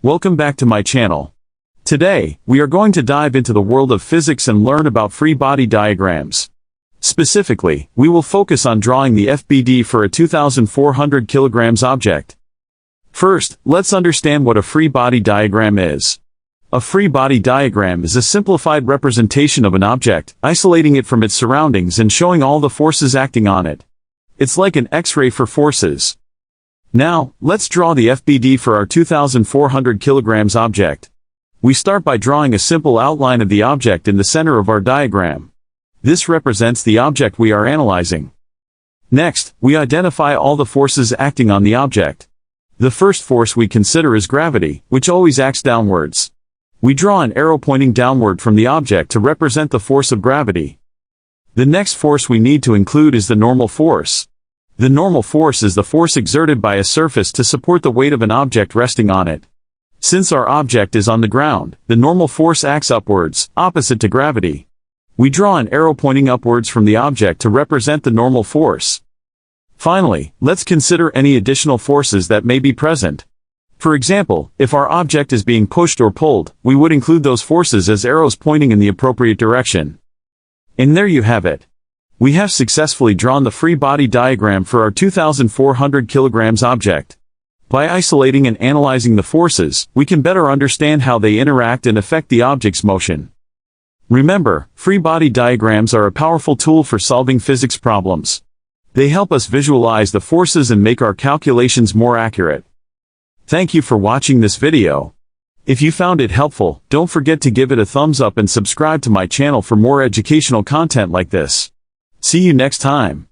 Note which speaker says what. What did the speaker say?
Speaker 1: Welcome back to my channel. Today, we are going to dive into the world of physics and learn about free body diagrams. Specifically, we will focus on drawing the FBD for a 2,400 kilograms object. First, let's understand what a free body diagram is. A free body diagram is a simplified representation of an object, isolating it from its surroundings and showing all the forces acting on it. It's like an X-ray for forces. Now, let's draw the FBD for our 2,400 kilograms object. We start by drawing a simple outline of the object in the center of our diagram. This represents the object we are analyzing. Next, we identify all the forces acting on the object. The first force we consider is gravity, which always acts downwards. We draw an arrow pointing downward from the object to represent the force of gravity. The next force we need to include is the normal force. The normal force is the force exerted by a surface to support the weight of an object resting on it. Since our object is on the ground, the normal force acts upwards, opposite to gravity. We draw an arrow pointing upwards from the object to represent the normal force. Finally, let's consider any additional forces that may be present. For example, if our object is being pushed or pulled, we would include those forces as arrows pointing in the appropriate direction. And there you have it. We have successfully drawn the free body diagram for our 2,400 kilograms object. By isolating and analyzing the forces, we can better understand how they interact and affect the object's motion. Remember, free body diagrams are a powerful tool for solving physics problems. They help us visualize the forces and make our calculations more accurate. Thank you for watching this video. If you found it helpful, don't forget to give it a thumbs up and subscribe to my channel for more educational content like this. See you next time.